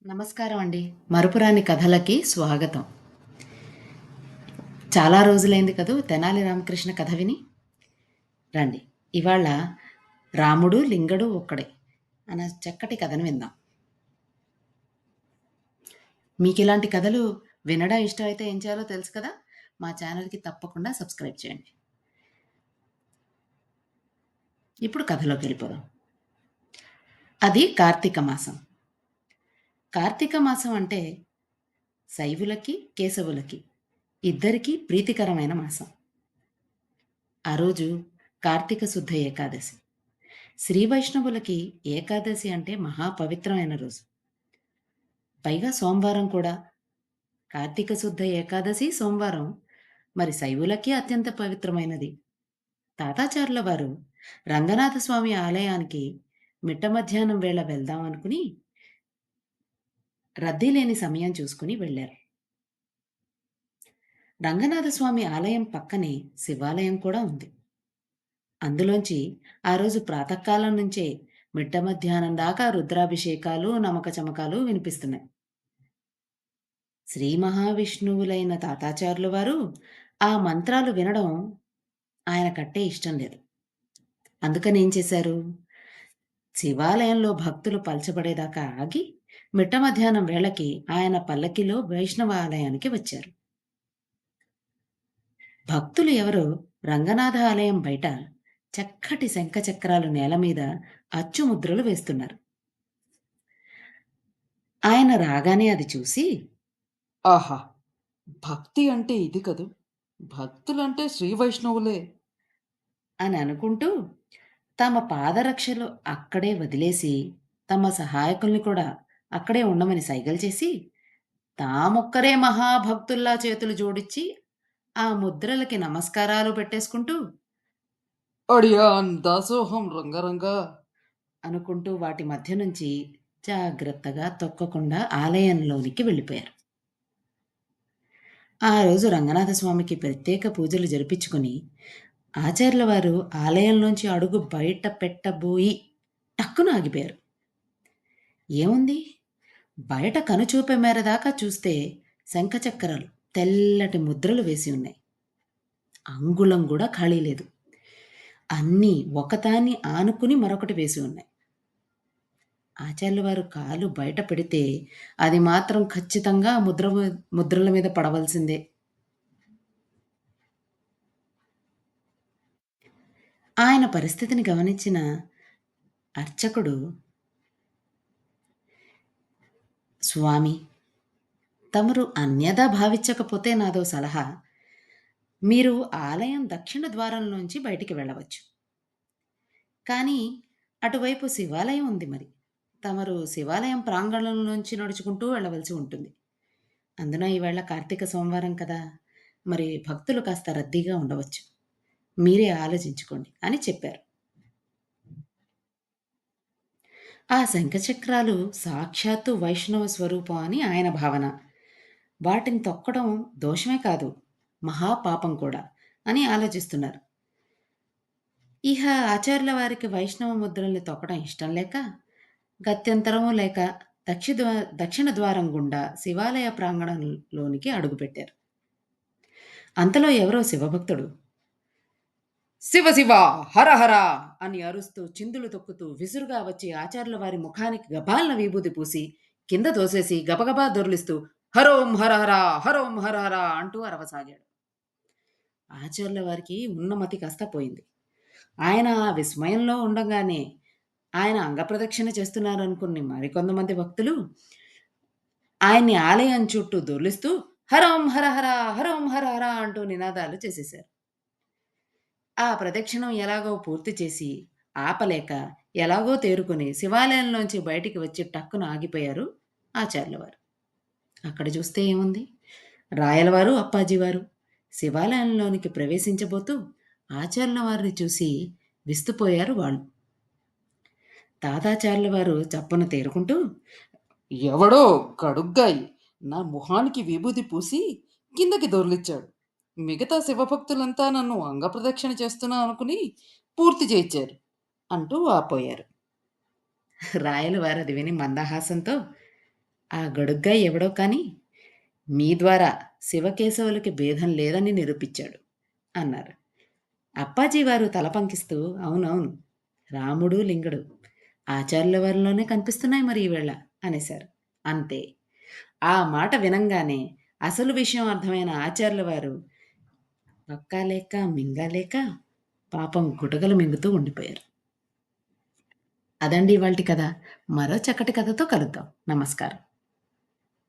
నమస్కారం అండి. మరపురాని కథలకి స్వాగతం. చాలా రోజులైంది కదూ తెనాలి రామకృష్ణ కథ విని. రండి. ఇవాళ 'రాముడు లింగడు ఒక్కడే' అన్న చక్కటి కథను విందాం. మీకిలాంటి కథలు వినడం ఇష్టమైతే ఏం చేయాలో తెలుసు కదా! మా ఛానల్‌కి తప్పకుండా సబ్స్క్రైబ్ చేయండి. ఇప్పుడు కథలోకెళ్ళిపోదాం. అది కార్తీక మాసం. కార్తీక మాసం అంటే శైవులకి, కేశవులకి ఇద్దరికీ ప్రీతికరమైన మాసం. ఆ రోజు కార్తీక శుద్ధ ఏకాదశి. శ్రీ వైష్ణవులకి ఏకాదశి అంటే మహా పవిత్రమైన రోజు. పైగా సోమవారం కూడా. కార్తీక శుద్ధ ఏకాదశి సోమవారం. మరి శైవులకి అత్యంత పవిత్రమైనది. తాతాచార్యుల వారు రంగనాథ స్వామి ఆలయానికి మిట్ట మధ్యాహ్నం వేళ వెళ్దాం అనుకుని రద్దీ లేని సమయం చూసుకుని వెళ్లారు. రంగనాథ స్వామి ఆలయం పక్కనే శివాలయం కూడా ఉంది. అందులోంచి ఆ రోజు ప్రాతకాలం నుంచే మిట్ట మధ్యాహ్నం దాకా రుద్రాభిషేకాలు, నమక చమకాలు వినిపిస్తున్నాయి. శ్రీ మహావిష్ణువులైన తాతాచార్యుల వారు ఆ మంత్రాలు వినడం ఆయనకట్టే ఇష్టం లేదు. అందుకని ఏం చేశారు? శివాలయంలో భక్తులు పలచబడేదాకా ఆగి మిట్ట మధ్యాహ్నం వేళకి ఆయన పల్లకిలో వైష్ణవ ఆలయానికి వచ్చారు. భక్తులు ఎవరో రంగనాథ ఆలయం బయట చక్కటి శంఖ చక్రాలు నేల మీద అచ్చుముద్రలు వేస్తున్నారు. ఆయన రాగానే అది చూసి ఆహా! భక్తి అంటే ఇది కదూ! భక్తులంటే శ్రీ వైష్ణవులే. అని అనుకుంటూ తమ పాదరక్షలు అక్కడే వదిలేసి, తమ సహాయకుల్ని కూడా అక్కడే ఉండమని సైగలు చేసి, తామొక్కరే మహాభక్తుల్లా చేతులు జోడించి, ఆ ముద్రలకి నమస్కారాలు పెట్టేసుకుంటూ, అడియాన్ దాసోహం రంగరంగా. అనుకుంటూ వాటి మధ్య నుంచి జాగ్రత్తగా తొక్కకుండా ఆలయంలోనికి వెళ్ళిపోయారు. ఆ రోజు రంగనాథ స్వామికి ప్రత్యేక పూజలు జరిపించుకొని, ఆచార్యుల వారు ఆలయంలోంచి అడుగు బయట పెట్టబోయి టక్కున ఆగిపోయారు. ఏముంది? బయట కనుచూపే మేర దాకా చూస్తే శంఖచక్రాలు తెల్లటి ముద్రలు వేసి ఉన్నాయి. అంగుళం గూడా ఖాళీ లేదు. అన్నీ ఒకదాన్ని ఆనుకుని మరొకటి వేసి ఉన్నాయి. ఆచార్యుల వారు కాలు బయట పెడితే అది మాత్రం ఖచ్చితంగా ముద్రల మీద పడవలసిందే. ఆయన పరిస్థితిని గమనించిన అర్చకుడు, స్వామి, తమరు అన్యథా భావించకపోతే నాదో సలహా. మీరు ఆలయం దక్షిణ ద్వారంలోంచి బయటికి వెళ్ళవచ్చు. కానీ అటువైపు శివాలయం ఉంది మరి. తమరు శివాలయం ప్రాంగణంలోంచి నడుచుకుంటూ వెళ్ళవలసి ఉంటుంది. అందున ఈవేళ కార్తీక సోమవారం కదా! మరి భక్తులు కాస్త రద్దీగా ఉండవచ్చు. మీరే ఆలోచించుకోండి అని చెప్పారు. ఆ శంఖచక్రాలు సాక్షాత్తు వైష్ణవ స్వరూపం అని ఆయన భావన. వాటిని తొక్కడం దోషమే కాదు, మహాపాపం కూడా అని ఆలోచిస్తున్నారు. ఇహ ఆచార్యుల వారికి వైష్ణవ ముద్రల్ని తొక్కడం ఇష్టం లేక, గత్యంతరము లేక దక్షిణ ద్వారం గుండా శివాలయ ప్రాంగణంలోనికి అడుగుపెట్టారు. అంతలో ఎవరో శివభక్తుడు, "శివ శివ! హర హర!" అని అరుస్తూ, చిందులు తొక్కుతూ విసురుగా వచ్చి ఆచార్యుల వారి ముఖానికి గబాల్న విభూది పూసి, కింద తోసేసి గబగబా దొర్లిస్తూ "హరోం హర హర! హరోం హర హర!" అంటూ అరవసాగాడు. ఆచార్యుల వారికి ఉన్నమతి కాస్త పోయింది. ఆయన ఆ విస్మయంలో ఉండంగానే, ఆయన అంగప్రదక్షిణ చేస్తున్నారనుకుని మరికొంతమంది భక్తులు ఆయన్ని ఆలయం చుట్టూ దొర్లిస్తూ "హరోం హర హర! హరోం హర హర!" అంటూ నినాదాలు చేసేశారు. ఆ ప్రదక్షిణం ఎలాగో పూర్తి చేసి, ఆపలేక ఎలాగో తేరుకొని శివాలయంలోంచి బయటికి వచ్చి టక్కున ఆగిపోయారు ఆచార్యులవారు. అక్కడ చూస్తే ఏముంది? రాయలవారు, అప్పాజీవారు శివాలయంలోనికి ప్రవేశించబోతూ ఆచార్యుల వారిని చూసి విస్తుపోయారు వాళ్ళు. తాతాచార్యుల వారు చప్పున తేరుకుంటూ, ఎవడో గడుగ్గాయి నా మొహానికి విభూది పూసి కిందకి దొర్లిచ్చాడు. మిగతా శివభక్తులంతా నన్ను అంగప్రదక్షిణ చేస్తున్నా అనుకుని పూర్తి చేయిచ్చారు అంటూ వాపోయారు. రాయలవారు అది విని మందహాసంతో, ఆ గడుగ్గాయి ఎవడో కానీ, మీ ద్వారా శివకేశవులకి భేదం లేదని నిరూపించాడు అన్నారు. అప్పాజీ వారు తల పంకిస్తూ, అవునవును. రాముడు, లింగడు ఆచార్యుల వారిలోనే కనిపిస్తున్నాయి మరి ఈవేళ అనేశారు. అంతే. ఆ మాట వినంగానే అసలు విషయం అర్థమైన ఆచార్యుల వారు పక్కా లేక, మింగా లేక పాపం గుటకలు మింగుతూ ఉండిపోయారు. అదండి ఇవాల్టి కథ. మరో చక్కటి కథతో కలుద్దాం. నమస్కారం.